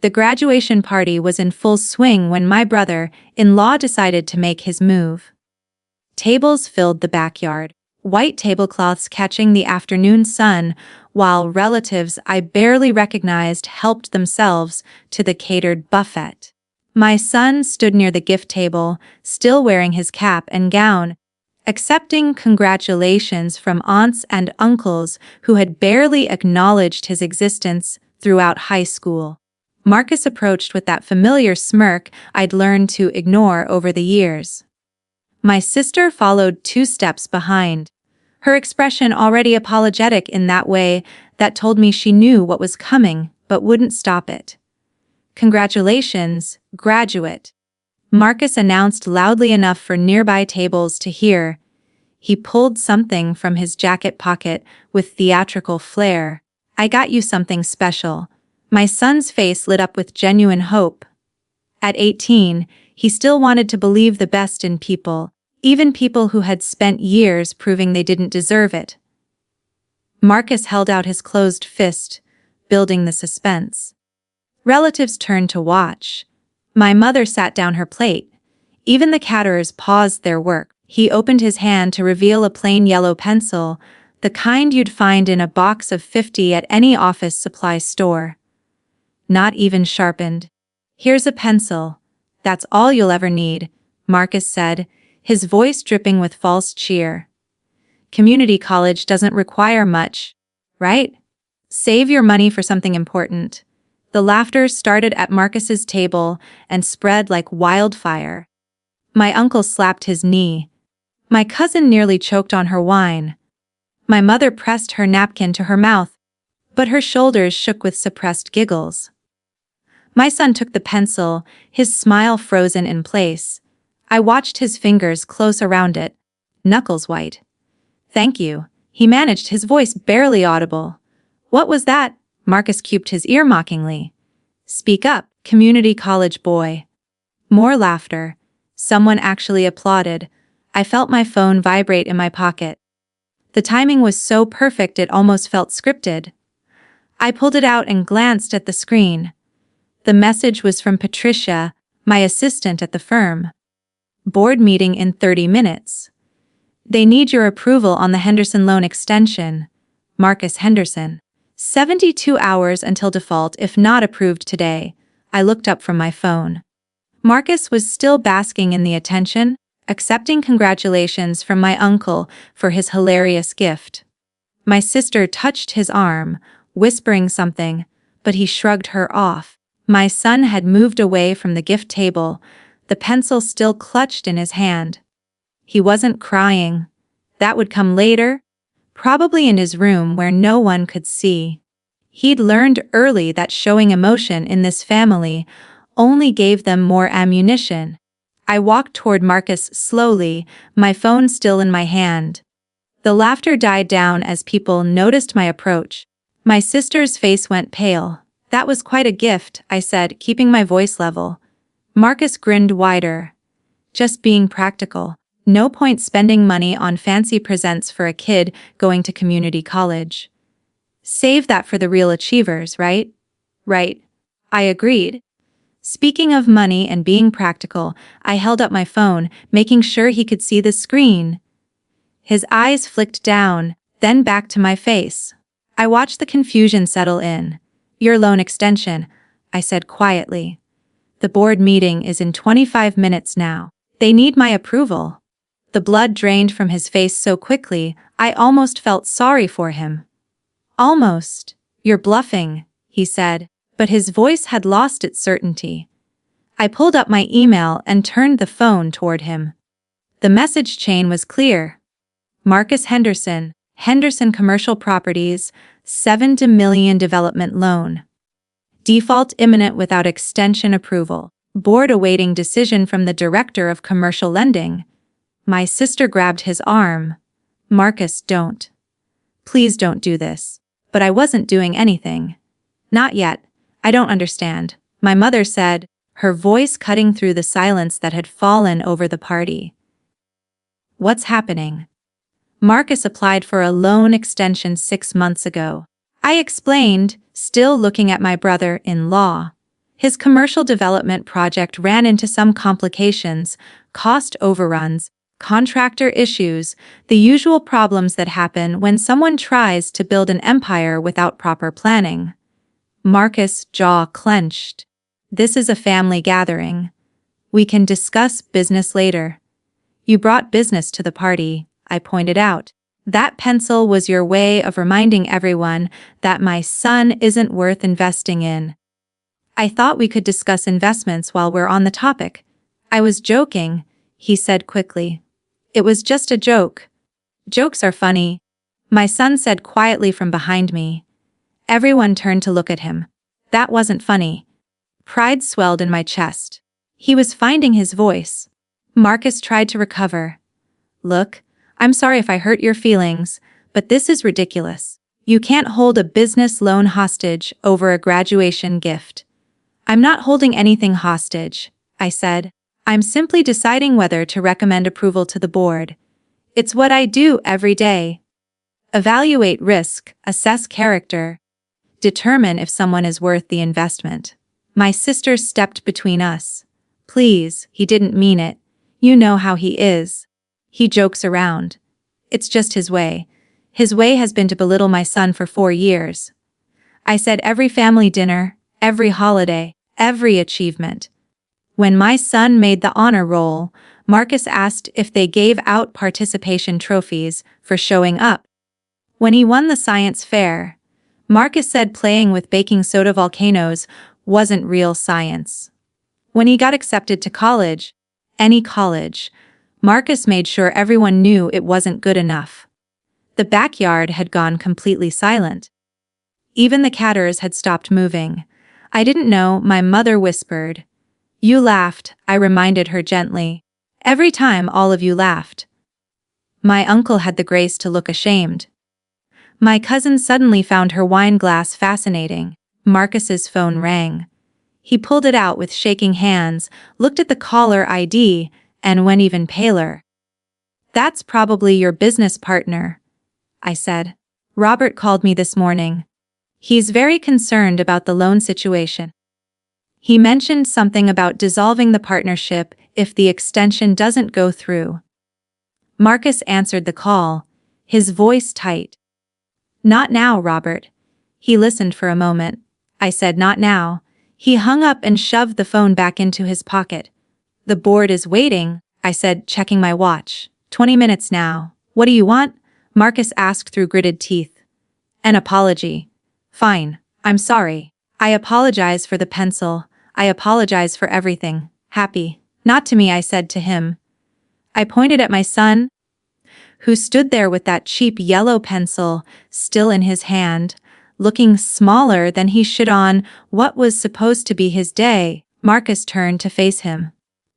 The graduation party was in full swing when my brother-in-law decided to make his move. Tables filled the backyard, white tablecloths catching the afternoon sun, while relatives I barely recognized helped themselves to the catered buffet. My son stood near the gift table, still wearing his cap and gown, accepting congratulations from aunts and uncles who had barely acknowledged his existence throughout high school. Marcus approached with that familiar smirk I'd learned to ignore over the years. My sister followed 2 steps behind, her expression already apologetic in that way that told me she knew what was coming but wouldn't stop it. "Congratulations, graduate," Marcus announced loudly enough for nearby tables to hear. He pulled something from his jacket pocket with theatrical flair. "I got you something special." My son's face lit up with genuine hope. At 18, he still wanted to believe the best in people, even people who had spent years proving they didn't deserve it. Marcus held out his closed fist, building the suspense. Relatives turned to watch. My mother sat down her plate. Even the caterers paused their work. He opened his hand to reveal a plain yellow pencil, the kind you'd find in a box of 50 at any office supply store. Not even sharpened. "Here's a pencil. That's all you'll ever need," Marcus said, his voice dripping with false cheer. "Community college doesn't require much, right? Save your money for something important." The laughter started at Marcus's table and spread like wildfire. My uncle slapped his knee. My cousin nearly choked on her wine. My mother pressed her napkin to her mouth, but her shoulders shook with suppressed giggles. My son took the pencil, his smile frozen in place. I watched his fingers close around it, knuckles white. "Thank you," he managed, his voice barely audible. "What was that?" Marcus cuped his ear mockingly. "Speak up, community college boy." More laughter. Someone actually applauded. I felt my phone vibrate in my pocket. The timing was so perfect it almost felt scripted. I pulled it out and glanced at the screen. The message was from Patricia, my assistant at the firm. "Board meeting in 30 minutes. They need your approval on the Henderson loan extension. Marcus Henderson. 72 hours until default if not approved today." I looked up from my phone. Marcus was still basking in the attention, accepting congratulations from my uncle for his hilarious gift. My sister touched his arm, whispering something, but he shrugged her off. My son had moved away from the gift table, the pencil still clutched in his hand. He wasn't crying. That would come later, probably in his room where no one could see. He'd learned early that showing emotion in this family only gave them more ammunition. I walked toward Marcus slowly, my phone still in my hand. The laughter died down as people noticed my approach. My sister's face went pale. "That was quite a gift," I said, keeping my voice level. Marcus grinned wider. "Just being practical. No point spending money on fancy presents for a kid going to community college. Save that for the real achievers, right?" "Right," I agreed. Speaking of money and being practical, I held up my phone, making sure he could see the screen. His eyes flicked down, then back to my face. I watched the confusion settle in. "Your loan extension," I said quietly. "The board meeting is in 25 minutes now. They need my approval." The blood drained from his face so quickly, I almost felt sorry for him. "Almost. You're bluffing," he said, but his voice had lost its certainty. I pulled up my email and turned the phone toward him. The message chain was clear. Marcus Henderson, Henderson Commercial Properties, $7 million development loan. Default imminent without extension approval. Board awaiting decision from the Director of Commercial Lending. My sister grabbed his arm. "Marcus, don't. Please don't do this." But I wasn't doing anything. "Not yet. I don't understand," my mother said, her voice cutting through the silence that had fallen over the party. "What's happening?" "Marcus applied for a loan extension 6 months ago," I explained, still looking at my brother-in-law. His commercial development project ran into some complications, cost overruns, contractor issues, the usual problems that happen when someone tries to build an empire without proper planning. Marcus' jaw clenched. This is a family gathering. We can discuss business later. You brought business to the party, I pointed out. That pencil was your way of reminding everyone that my son isn't worth investing in. I thought we could discuss investments while we're on the topic. I was joking, he said quickly. It was just a joke. Jokes are funny, my son said quietly from behind me. Everyone turned to look at him. That wasn't funny. Pride swelled in my chest. He was finding his voice. Marcus tried to recover. Look, I'm sorry if I hurt your feelings, but this is ridiculous. You can't hold a business loan hostage over a graduation gift. I'm not holding anything hostage, I said. I'm simply deciding whether to recommend approval to the board. It's what I do every day. Evaluate risk, assess character, determine if someone is worth the investment. My sister stepped between us. Please, he didn't mean it. You know how he is. He jokes around. It's just his way. His way has been to belittle my son for 4 years. I said every family dinner, every holiday, every achievement. When my son made the honor roll, Marcus asked if they gave out participation trophies for showing up. When he won the science fair, Marcus said playing with baking soda volcanoes wasn't real science. When he got accepted to college, any college, Marcus made sure everyone knew it wasn't good enough. The backyard had gone completely silent. Even the catters had stopped moving. I didn't know, my mother whispered. You laughed, I reminded her gently. Every time all of you laughed. My uncle had the grace to look ashamed. My cousin suddenly found her wine glass fascinating. Marcus's phone rang. He pulled it out with shaking hands, looked at the caller ID, and went even paler. That's probably your business partner, I said. Robert called me this morning. He's very concerned about the loan situation. He mentioned something about dissolving the partnership if the extension doesn't go through. Marcus answered the call, his voice tight. Not now, Robert. He listened for a moment. I said not now. He hung up and shoved the phone back into his pocket. The board is waiting, I said, checking my watch. 20 minutes now. What do you want? Marcus asked through gritted teeth. An apology. Fine. I'm sorry. I apologize for the pencil. I apologize for everything. Happy. Not to me, I said to him. I pointed at my son, who stood there with that cheap yellow pencil still in his hand, looking smaller than he should on what was supposed to be his day. Marcus turned to face him.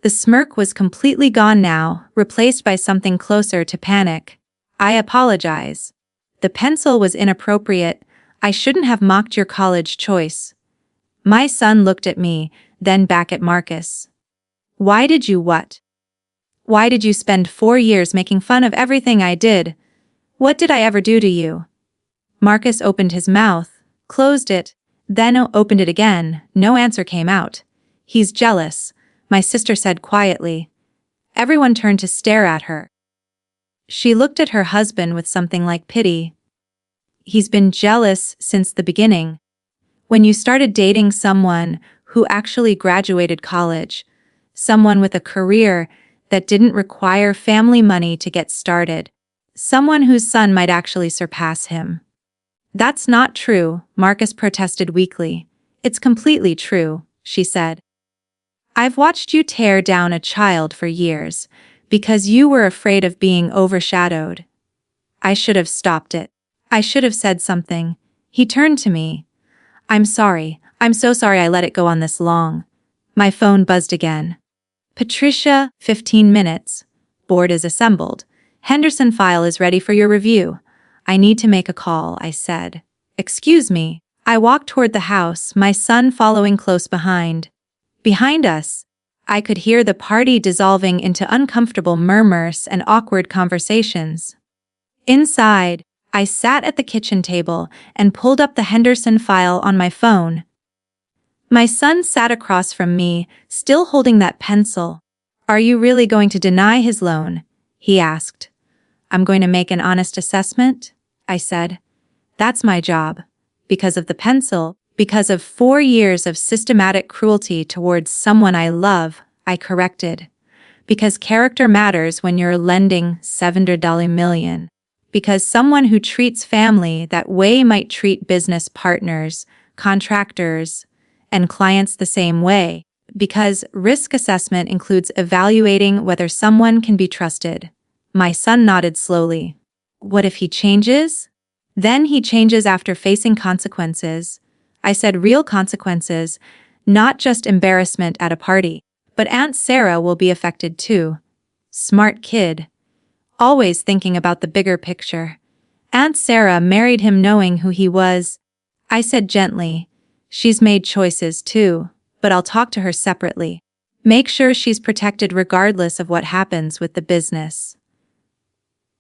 The smirk was completely gone now, replaced by something closer to panic. I apologize. The pencil was inappropriate. I shouldn't have mocked your college choice. My son looked at me, then back at Marcus. Why did you what? Why did you spend 4 years making fun of everything I did? What did I ever do to you? Marcus opened his mouth, closed it, then opened it again. No answer came out. He's jealous, my sister said quietly. Everyone turned to stare at her. She looked at her husband with something like pity. He's been jealous since the beginning. When you started dating someone who actually graduated college, someone with a career that didn't require family money to get started, someone whose son might actually surpass him. That's not true, Marcus protested weakly. It's completely true, she said. I've watched you tear down a child for years, because you were afraid of being overshadowed. I should have stopped it. I should have said something. He turned to me. I'm sorry. I'm so sorry I let it go on this long. My phone buzzed again. Patricia, 15 minutes. Board is assembled. Henderson file is ready for your review. I need to make a call, I said. Excuse me. I walked toward the house, my son following close behind. Behind us, I could hear the party dissolving into uncomfortable murmurs and awkward conversations. Inside, I sat at the kitchen table and pulled up the Henderson file on my phone. My son sat across from me, still holding that pencil. "Are you really going to deny his loan?" he asked. "I'm going to make an honest assessment," I said. "That's my job." Because of the pencil, because of 4 years of systematic cruelty towards someone I love, I corrected. Because character matters when you're lending $700 million. Because someone who treats family that way might treat business partners, contractors, and clients the same way. Because risk assessment includes evaluating whether someone can be trusted. My son nodded slowly. "What if he changes?" "Then he changes after facing consequences." I said, "Real consequences, not just embarrassment at a party. But Aunt Sarah will be affected too." Smart kid. Always thinking about the bigger picture. "Aunt Sarah married him knowing who he was," I said gently. "She's made choices too, but I'll talk to her separately. Make sure she's protected regardless of what happens with the business."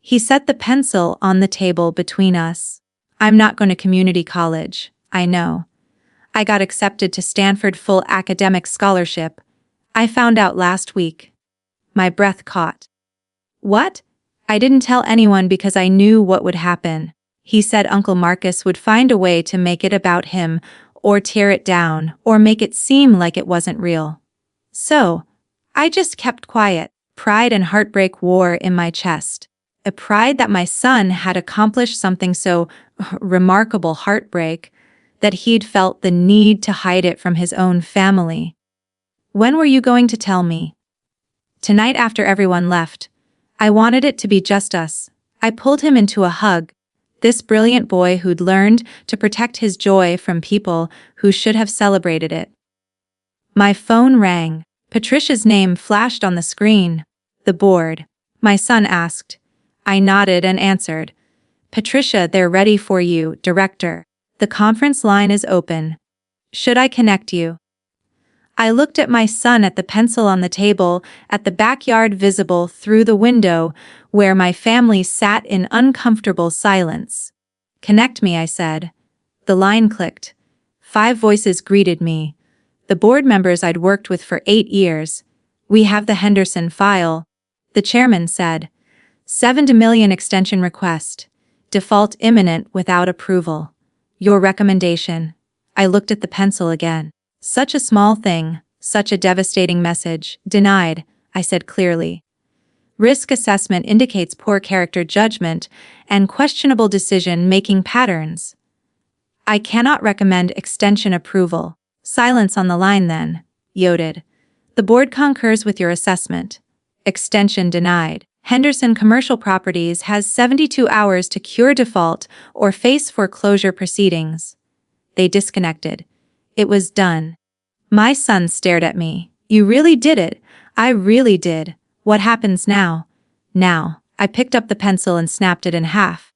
He set the pencil on the table between us. "I'm not going to community college, I know. I got accepted to Stanford full academic scholarship. I found out last week." My breath caught. "What?" "I didn't tell anyone because I knew what would happen." He said Uncle Marcus would find a way to make it about him, or tear it down, or make it seem like it wasn't real. So, I just kept quiet. Pride and heartbreak war in my chest. A pride that my son had accomplished something so remarkable, heartbreak, that he'd felt the need to hide it from his own family. "When were you going to tell me?" "Tonight after everyone left. I wanted it to be just us." I pulled him into a hug. This brilliant boy who'd learned to protect his joy from people who should have celebrated it. My phone rang. Patricia's name flashed on the screen. "The board?" my son asked. I nodded and answered. "Patricia, they're ready for you, Director. The conference line is open. Should I connect you?" I looked at my son, at the pencil on the table, at the backyard visible through the window, where my family sat in uncomfortable silence. "Connect me," I said. The line clicked. 5 voices greeted me. The board members I'd worked with for 8 years. "We have the Henderson file," the chairman said. $7 million extension request. Default imminent without approval. Your recommendation." I looked at the pencil again. Such a small thing, such a devastating message. "Denied," I said clearly. Risk assessment indicates poor character judgment and questionable decision-making patterns. "I cannot recommend extension approval." "Silence on the line then," Yoded. "The board concurs with your assessment. Extension denied. Henderson Commercial Properties has 72 hours to cure default or face foreclosure proceedings." They disconnected. It was done. My son stared at me. "You really did it." "I really did. What happens now?" "Now." I picked up the pencil and snapped it in half.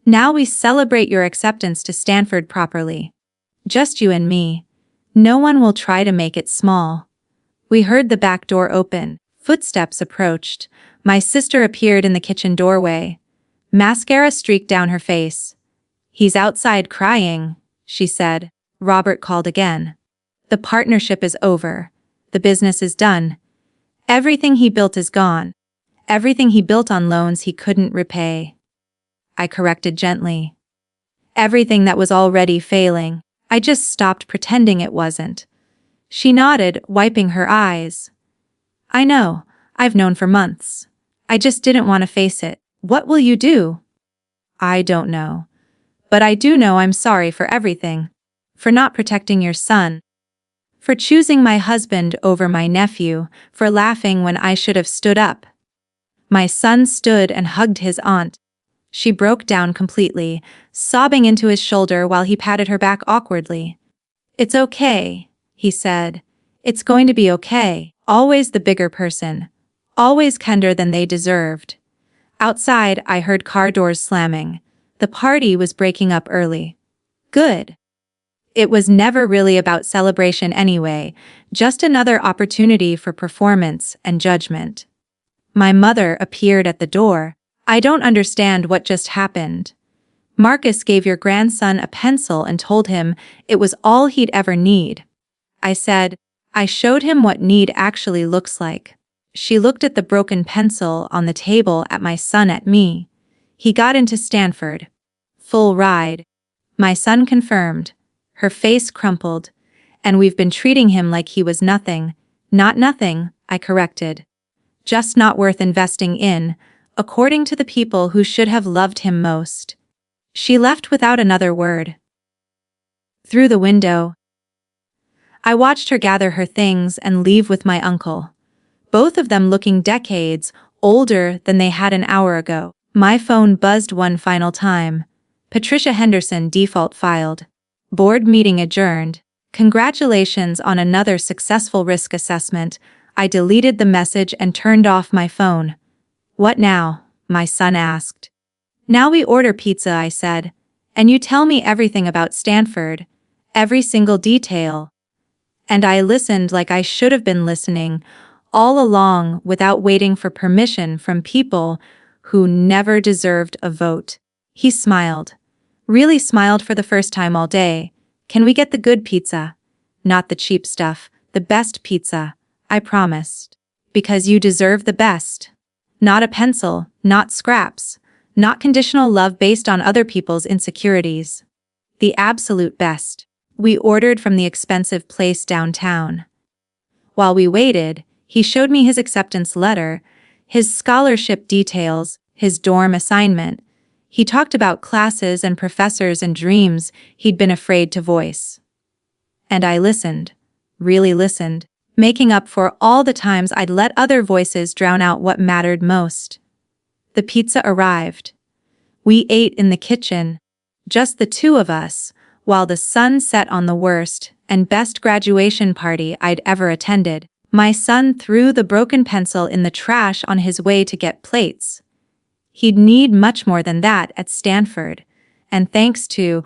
"Now we celebrate your acceptance to Stanford properly. Just you and me. No one will try to make it small." We heard the back door open. Footsteps approached. My sister appeared in the kitchen doorway. Mascara streaked down her face. "He's outside crying," she said. Robert called again. "The partnership is over. The business is done. Everything he built is gone. Everything he built on loans he couldn't repay." I corrected gently. "Everything that was already failing. I just stopped pretending it wasn't." She nodded, wiping her eyes. "I know. I've known for months. I just didn't want to face it." "What will you do?" "I don't know. But I do know I'm sorry for everything. For not protecting your son. For choosing my husband over my nephew. For laughing when I should have stood up." My son stood and hugged his aunt. She broke down completely, sobbing into his shoulder while he patted her back awkwardly. "It's okay," he said. "It's going to be okay." Always the bigger person. Always kinder than they deserved. Outside, I heard car doors slamming. The party was breaking up early. Good. It was never really about celebration anyway, just another opportunity for performance and judgment. My mother appeared at the door. "I don't understand what just happened." "Marcus gave your grandson a pencil and told him it was all he'd ever need." I said. I showed him what need actually looks like. She looked at the broken pencil on the table, at my son, at me. He got into Stanford. Full ride. My son confirmed. Her face crumpled. And we've been treating him like he was nothing. Not nothing, I corrected. Just not worth investing in, according to the people who should have loved him most. She left without another word. Through the window, I watched her gather her things and leave with my uncle. Both of them looking decades older than they had an hour ago. My phone buzzed one final time. Patricia Henderson default filed. Board meeting adjourned. Congratulations on another successful risk assessment. I deleted the message and turned off my phone. What now? My son asked. Now we order pizza, I said. And you tell me everything about Stanford. Every single detail. And I listened like I should have been listening, all along, without waiting for permission from people who never deserved a vote. He smiled. Really smiled for the first time all day. Can we get the good pizza? Not the cheap stuff, the best pizza, I promised. Because you deserve the best. Not a pencil, not scraps, not conditional love based on other people's insecurities. The absolute best. We ordered from the expensive place downtown. While we waited, he showed me his acceptance letter, his scholarship details, his dorm assignment. He talked about classes and professors and dreams he'd been afraid to voice. And I listened, really listened, making up for all the times I'd let other voices drown out what mattered most. The pizza arrived. We ate in the kitchen, just the two of us, while the sun set on the worst and best graduation party I'd ever attended. My son threw the broken pencil in the trash on his way to get plates. He'd need much more than that at Stanford, and thanks to